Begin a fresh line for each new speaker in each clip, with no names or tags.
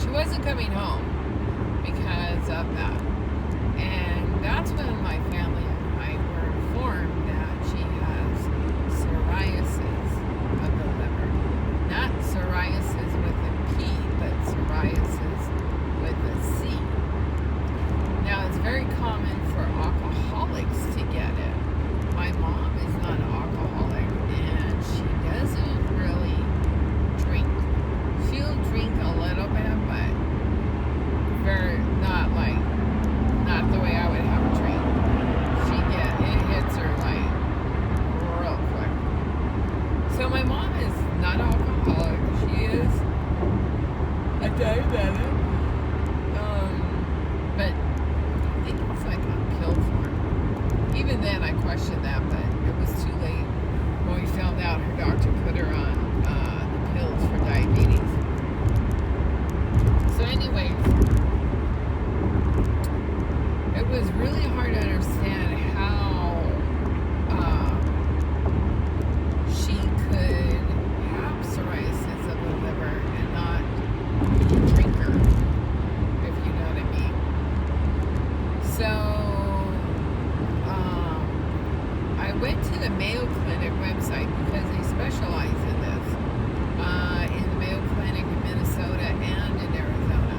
she wasn't coming home because of that. And that's when my family and I were informed that she has psoriasis of the liver. Not psoriasis with a P, but psoriasis with a C. Now, it's very common for alcoholics to get it. My mom is not an alcoholic, and she doesn't really drink. She'll drink a little bit, but not the way I would have her drink. It hits her like real quick. So my mom is not an alcoholic. She is a diabetic. But I think it's like a pill form. Even then I questioned that, but it was too late when we found out her doctor put her on the pills for diabetes. So anyways, it was really hard to understand how she could have psoriasis of the liver and not be a drinker, if you know what I mean. So I went to the Mayo Clinic website because they specialize in this, in the Mayo Clinic in Minnesota and in Arizona.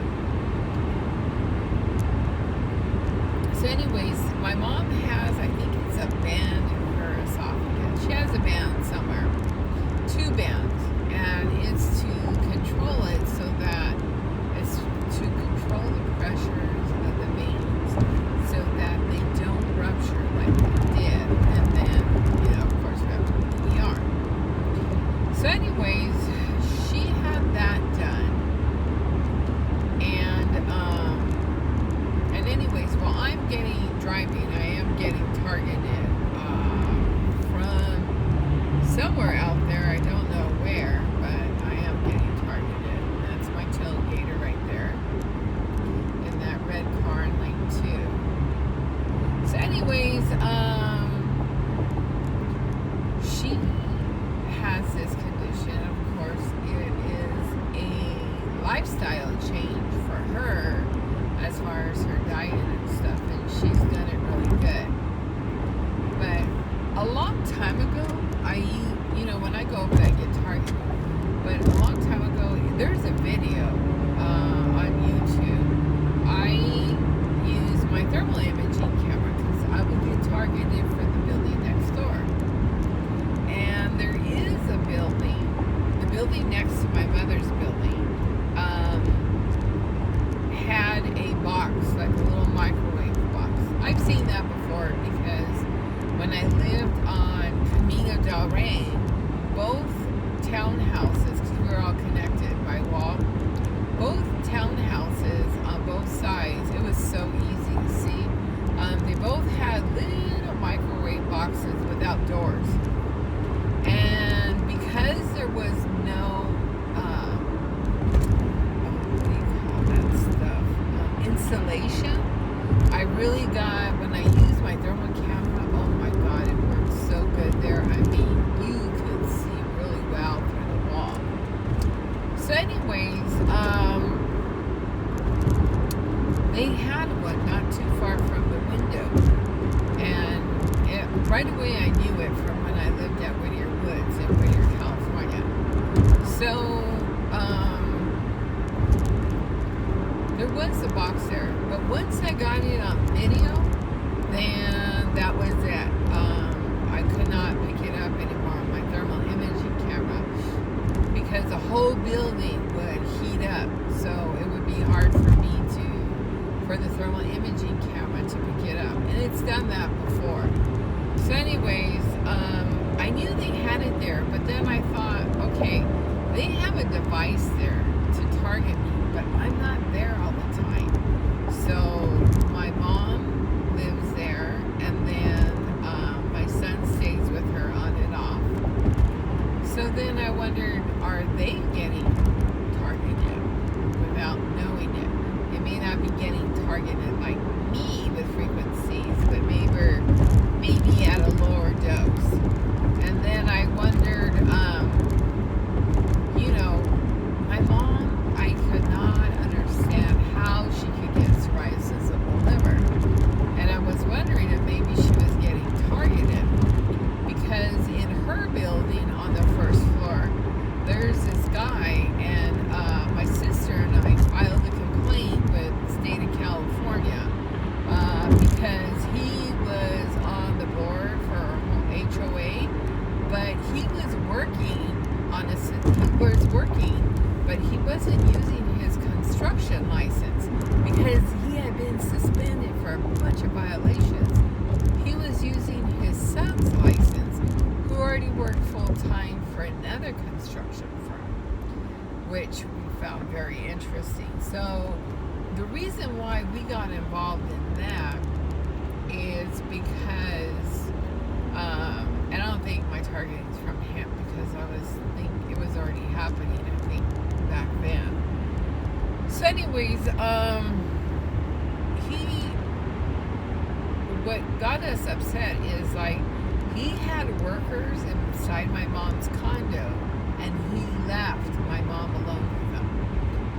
So anyways, my mom has, I think it's a band in her esophagus. She has a band somewhere, 2 bands, and it's to control it so that it's to control the pressures of the veins so that they don't rupture like they did. And then, of course, we have to go to the ER. So anyways, she had that done. And anyways, while I'm driving, I am getting targeted from somewhere out there. I don't know where, but I am getting targeted. That's my tailgater right there in that red car in lane 2. So anyways, she has this condition. Of course, it is a lifestyle change for her as far as her diet and stuff, and she's done it really good. But a long time ago, when I go over there, I get targeted. But a long time ago, there's a video on YouTube. I use my thermal imaging camera because I would get targeted for the building next door. And there is a building, the building next to my mother's building, had a box, like a little microwave box. I've seen that before because when I lived on Camino del Rey, both townhouses, because we were all connected by wall, both townhouses on both sides, it was so easy to see. They both had little microwave boxes without doors. And because there was no insulation, I really got, when I used my thermal camera, oh my god, it worked so good there. I mean, you could see really well through the wall. So anyways, they had one not too far from the window, and right away I knew it from when I lived at Whittier Woods in Whittier, California. So there was a box there, but once I got it on video, then that was it. I could not pick it up anymore on my thermal imaging camera because the whole building would heat up, so it would be hard for the thermal imaging camera to pick it up, and it's done that before. So anyways, I knew they had it there, but then I thought, okay, they have a device there to target me, but I'm not there all the time. So my mom lives there, and then my son stays with her on and off. So then I wondered, are they getting targeted without knowing it? It may not be getting targeted like me with frequencies, but maybe at a lower dose. And then I wondered, my mom, I could not understand very interesting. So the reason why we got involved in that is because, and I don't think my targeting is from him, because it was already happening, I think, back then. So anyways, what got us upset is, like, he had workers inside my mom's condo, and he left my mom alone with them.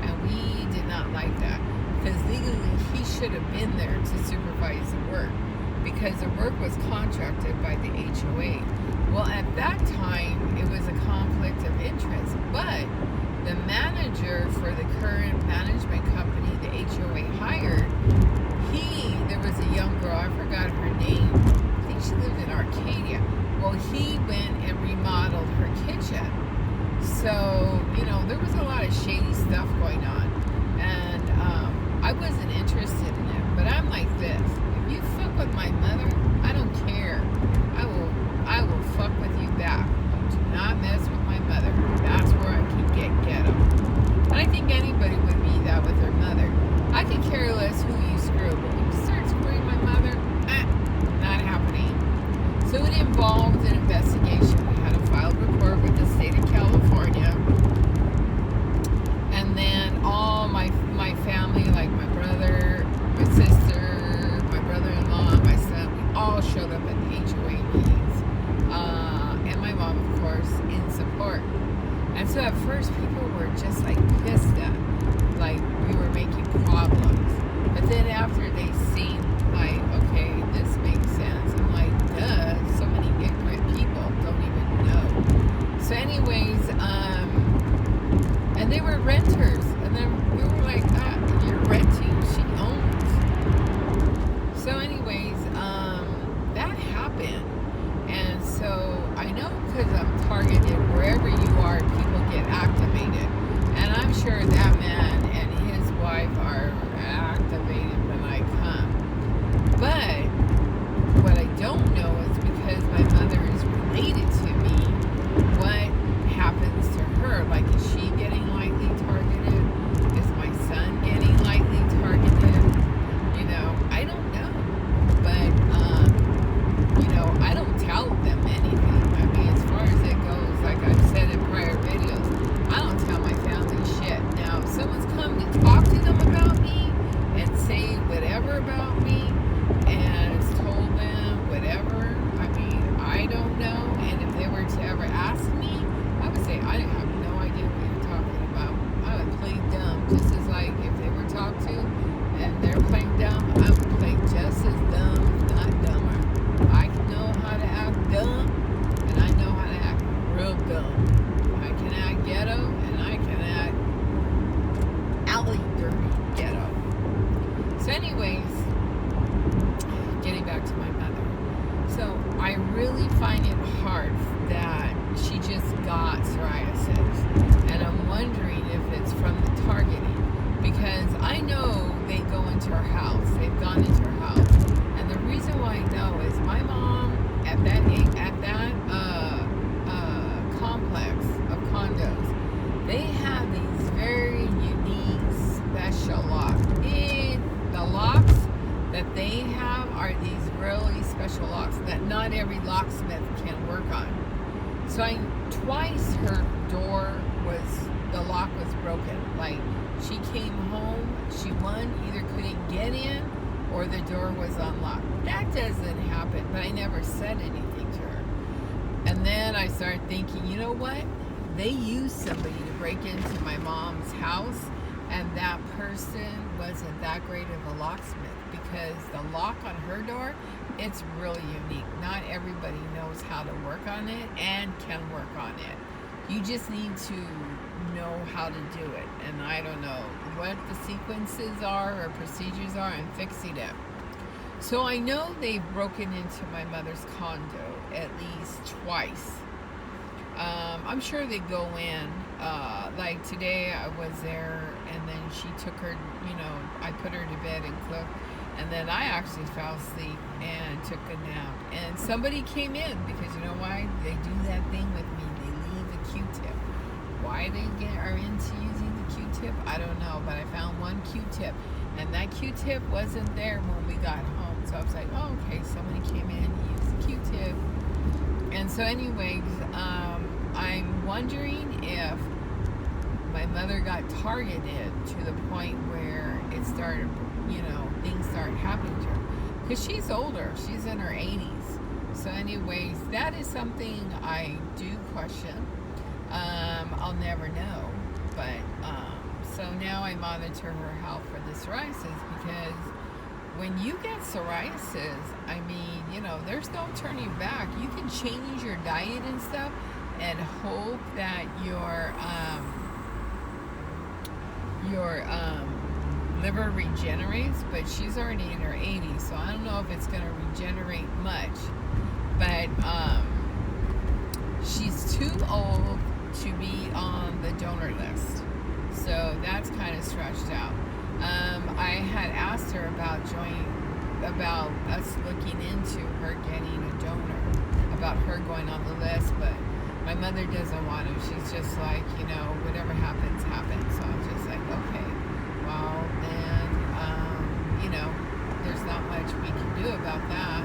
And we did not like that, because legally he should have been there to supervise the work, because the work was contracted by the HOA. Well, at that time, it was a conflict of interest, but the manager for the current management company the HOA hired, there was a young girl, I forgot her name, I think she lived in Arcadia. Well, he went and remodeled her kitchen. So, there was a lot of shady stuff going on. And I wasn't interested in it. But I'm like this: if you fuck with my mother, I don't care. I will fuck with you back. Do not mess with my mother. That's where I can get ghetto. And I think anybody would be that with their mother. I could care less who you screw, but when you start screwing my mother, not happening. So it involved an investigation. We had a filed report with the state of California. And then all my family, like my brother, my sister, my brother-in-law, my son, we all showed up at the HOA meetings. And my mom, of course, in support. And so at first people were just like pissed at, like we were making problems. But then after they seen, like, okay, this makes sense, I'm like, duh, so many ignorant people don't even know. So anyways, and they were renters, and then we were like, you're renting, she owns. So anyways, that happened. And so I know, because I'm targeted wherever you are, people get activated. And I'm sure that man and his wife are activated when I come. But what I don't know is, because my mother is related to me, what happens to her? Like, is she getting lightly targeted? Is my son getting lightly targeted? I don't know. But, I don't tell them anything. I mean, as far as it goes, like I've said in prior videos, I don't tell my family shit. Now, if someone's come to talk to them about me and say whatever about me, and it's told them whatever, I mean, I don't know. And if they were to ever ask me, I would say I have no idea what you're talking about. I would play dumb, just as, like, if they were talked to and they're playing dumb, I would play just as dumb, if not dumber. I know how to act dumb, and I know how to act real dumb. I can act ghetto, and I can act alley dirty ghetto. So anyways, getting back to my mother. So I really find it hard that she just got psoriasis, and I'm wondering if it's from the targeting, because I know they go into her house. They've gone into her house, and the reason why I know is my mom at that complex of condos, they have these very unique special locks. The locks that they have are these really special locks that not every locksmith can work on. So twice her door the lock was broken. Like, she came home, she either couldn't get in, or the door was unlocked. That doesn't happen, but I never said anything to her. And then I started thinking, you know what? They used somebody to break into my mom's house, and that person wasn't that great of a locksmith, because the lock on her door, it's really unique. Not everybody knows how to work on it and can work on it. You just need to know how to do it. And I don't know what the sequences are or procedures are in fixing it. So I know they've broken into my mother's condo at least twice. I'm sure they go in. Like today I was there, and then she took her, I put her to bed and cooked. And then I actually fell asleep and took a nap. And somebody came in, because you know why? They do that thing with me. They leave a Q-tip. Why they are into using the Q-tip? I don't know, but I found one Q-tip, and that Q-tip wasn't there when we got home. So I was like, oh, okay, somebody came in, used the Q-tip. And so anyways, I'm wondering if my mother got targeted to the point where it started, things started happening to her. Because she's older, she's in her 80s. So anyways, that is something I do question. I'll never know. But, so now I monitor her health for the psoriasis, because when you get psoriasis, I mean, there's no turning back. You can change your diet and stuff and hope that your liver regenerates, but she's already in her 80s, so I don't know if it's going to regenerate much. But she's too old to be on the donor list, so that's kind of stretched out. I had asked her about us looking into her getting a donor, about her going on the list, but my mother doesn't want to. She's just like, whatever happens, happens. So I'm just like, okay, well, then, there's not much we can do about that.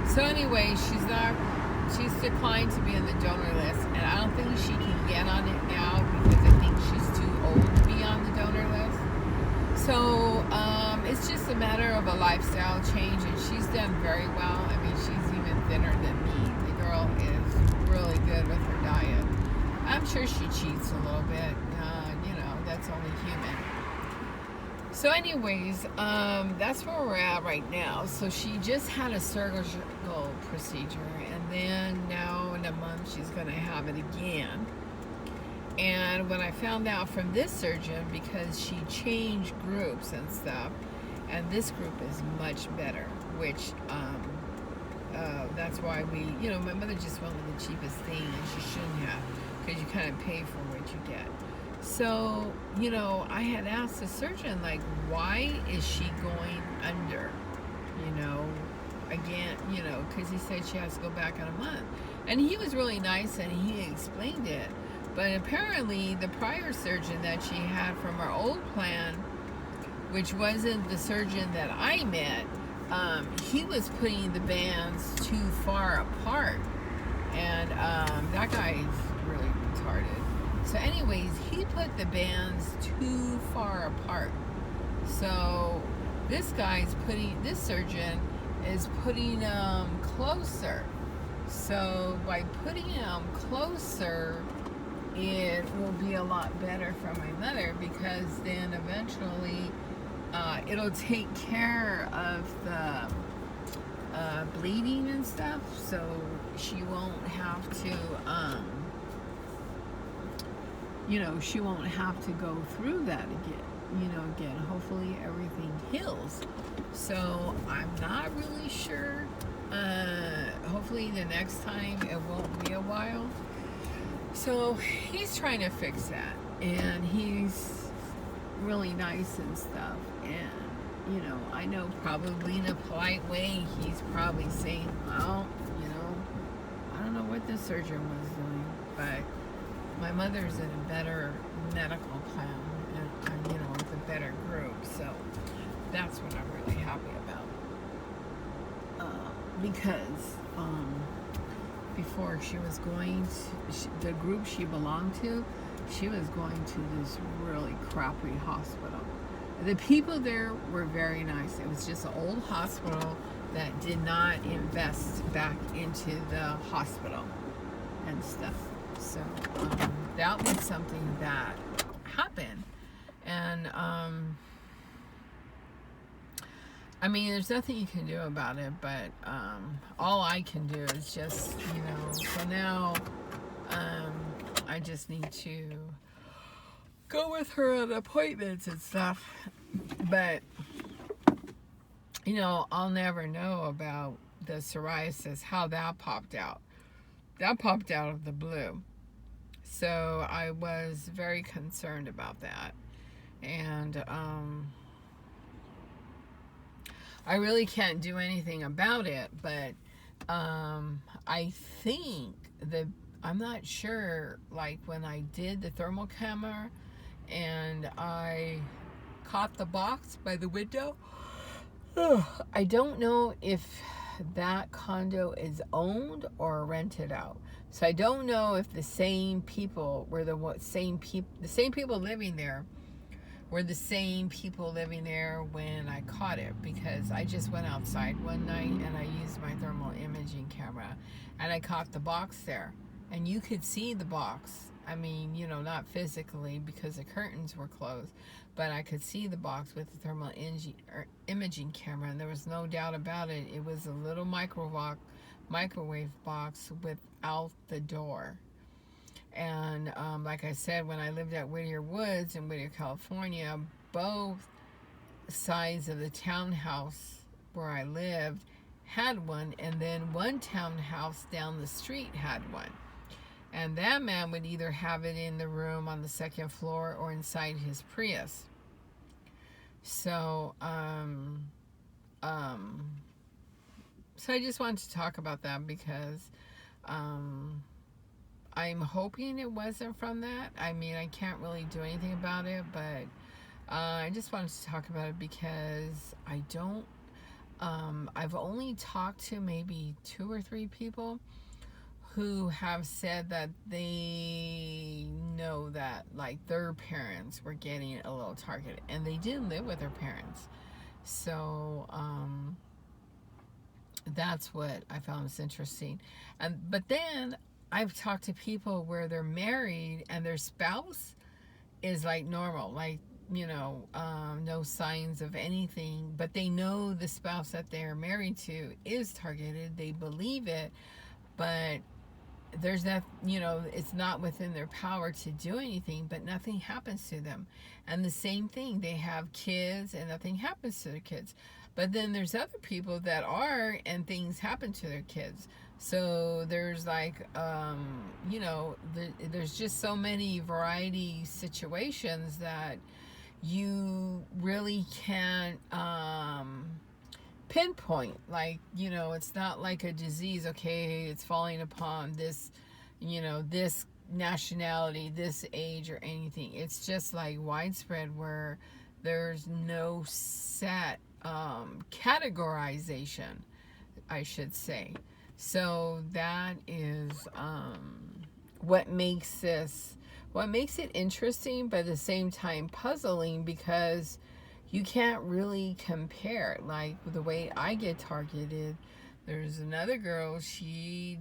So anyway, she's declined to be on the donor list, and I don't think she can get on it now because I think she's too old to be on the donor list. So it's just a matter of a lifestyle change, and she's done very well. I mean, she's even thinner than me. The girl is really good with her diet. I'm sure she cheats a little bit. That's only human. So anyways, that's where we're at right now. So she just had a surgical procedure, and then now in a month she's going to have it again. And when I found out from this surgeon, because she changed groups and stuff, and this group is much better, which that's why my mother just went with the cheapest thing, and she shouldn't have, because you kind of pay for what you get. So, I had asked the surgeon, like, why is she going under? Again, because he said she has to go back in a month. And he was really nice, and he explained it. But apparently, the prior surgeon that she had from her old plan, which wasn't the surgeon that I met, he was putting the bands too far apart. And that guy is really retarded. So anyways, he put the bands too far apart. So this surgeon is putting them closer. So by putting them closer, it will be a lot better for my mother, because then eventually it'll take care of the bleeding and stuff, so she won't have to she won't have to go through that again. Hopefully everything heals. So I'm not really sure. Hopefully the next time it won't be a while. So he's trying to fix that, and he's really nice and stuff. And I know probably in a polite way he's probably saying, well, I don't know what the surgeon was doing, but my mother's in a better medical plan, and with a better group, so that's what I'm really happy about. Because before she was going to the group she belonged to, she was going to this really crappy hospital. The people there were very nice. It was just an old hospital that did not invest back into the hospital and stuff. So that was something that happened. And there's nothing you can do about it, but all I can do is just, so now I just need to go with her on appointments and stuff. But, I'll never know about the psoriasis, how that popped out. That popped out of the blue. So I was very concerned about that. And I really can't do anything about it, but I think I'm not sure, like when I did the thermal camera and I caught the box by the window. I don't know if that condo is owned or rented out. So I don't know if the same people were the same people living there were the same people living there when I caught it, because I just went outside one night and I used my thermal imaging camera and I caught the box there. And you could see the box. I mean, you know, not physically because the curtains were closed, but I could see the box with the thermal imaging camera, and there was no doubt about it. It was a little microwave box without the door. And like I said, when I lived at Whittier Woods in Whittier, California, both sides of the townhouse where I lived had one, and then one townhouse down the street had one. And that man would either have it in the room on the second floor or inside his Prius. So, so I just wanted to talk about that because I'm hoping it wasn't from that. I mean, I can't really do anything about it, but I just wanted to talk about it because I don't, I've only talked to maybe 2 or 3 people who have said that they know that like their parents were getting a little targeted, and they didn't live with their parents. So that's what I found was interesting. But then I've talked to people where they're married and their spouse is like normal, like, you know, no signs of anything, but they know the spouse that they're married to is targeted. They believe it, but there's that, you know, it's not within their power to do anything, but nothing happens to them. And the same thing, they have kids and nothing happens to their kids. But then there's other people that are, and things happen to their kids. So there's like, you know, there's just so many variety situations that you really can't pinpoint. Like, you know, it's not like a disease, okay, it's falling upon this, you know, this nationality, this age, or anything. It's just like widespread where there's no set categorization, I should say. So that is what makes it interesting, but at the same time puzzling, because you can't really compare. Like the way I get targeted, there's another girl, she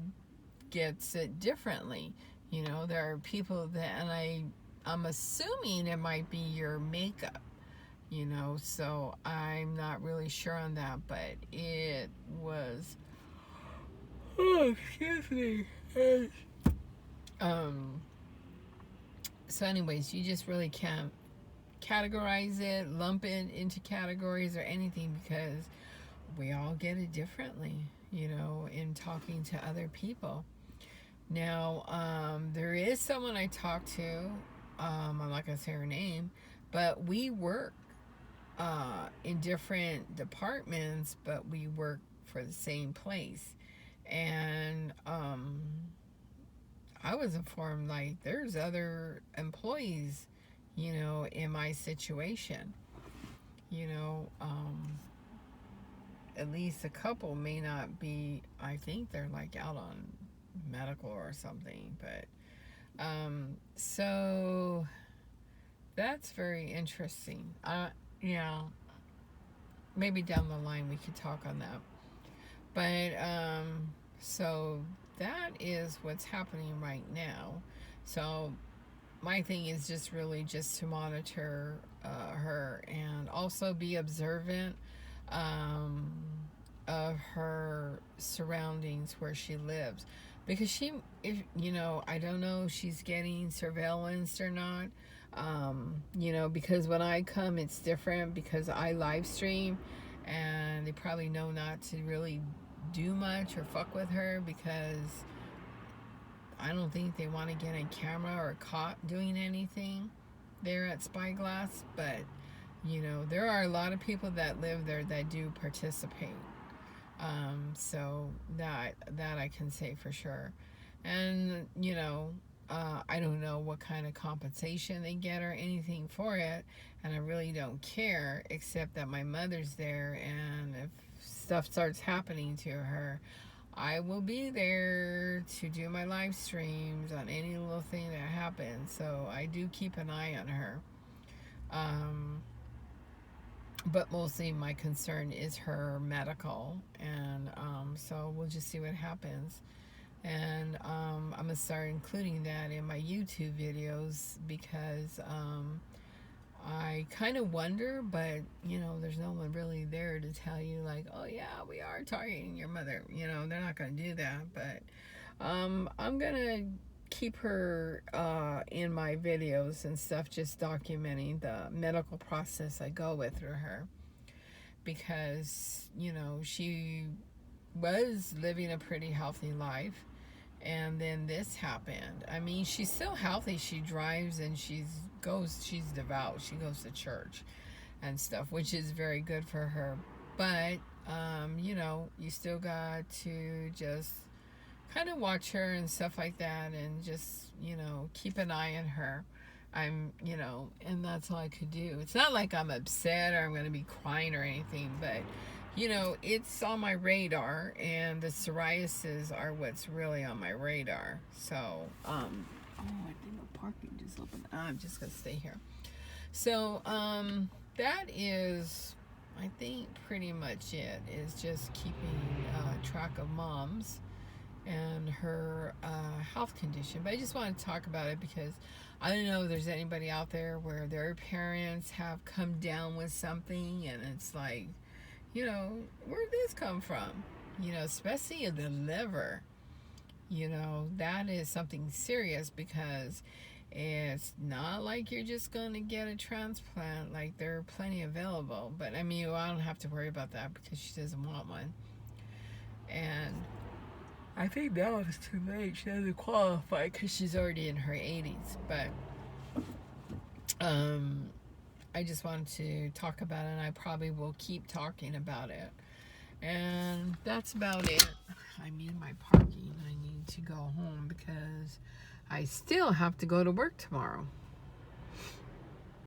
gets it differently. You know, there are people that, and I'm assuming it might be your makeup, you know, so I'm not really sure on that, but it was, oh, excuse me. So anyways, you just really can't categorize it, lump it into categories or anything, because we all get it differently, you know, in talking to other people. Now, there is someone I talked to, I'm not going to say her name, but we work in different departments, but we work for the same place. And I was informed, like, there's other employees, you know, in my situation. You know, at least a couple may not be, I think they're like out on medical or something, but so that's very interesting. Yeah, maybe down the line we could talk on that. But so that is what's happening right now. So my thing is just really just to monitor her, and also be observant of her surroundings where she lives, because she, if you know, I don't know if she's getting surveillance or not. You know, because when I come, it's different because I live stream, and they probably know not to really do much or fuck with her, because I don't think they want to get a camera or caught doing anything there at Spyglass. But you know, there are a lot of people that live there that do participate. So that I can say for sure. And you know, I don't know what kind of compensation they get or anything for it, and I really don't care, except that my mother's there, and if stuff starts happening to her, I will be there to do my live streams on any little thing that happens. So I do keep an eye on her. But mostly my concern is her medical, and so we'll just see what happens. And I'm gonna start including that in my YouTube videos, because I kind of wonder, but you know, there's no one really there to tell you like, oh yeah, we are targeting your mother. You know, they're not gonna do that. But I'm gonna keep her in my videos and stuff, just documenting the medical process I go with through her, because you know, she was living a pretty healthy life, and then this happened. I mean, she's still healthy. She drives, and she's devout. She goes to church and stuff, which is very good for her. But you know, you still got to just kind of watch her and stuff like that, and just, you know, keep an eye on her. You know, and that's all I could do. It's not like I'm upset or I'm going to be crying or anything, but you know, it's on my radar, and the psoriasis are what's really on my radar. So, oh, I think the parking just opened. I'm just gonna stay here. So, that is, I think, pretty much it. Is just keeping track of Mom's and her health condition. But I just want to talk about it because I don't know if there's anybody out there where their parents have come down with something, and it's like, you know, where'd this come from? You know, especially in the liver. You know, that is something serious, because it's not like you're just going to get a transplant. Like, there are plenty available. But, I mean, I don't have to worry about that because she doesn't want one. And I think now it's too late. She doesn't qualify because she's already in her 80s. But, I just wanted to talk about it, and I probably will keep talking about it. And that's about it. I'm in my parking. I need to go home because I still have to go to work tomorrow.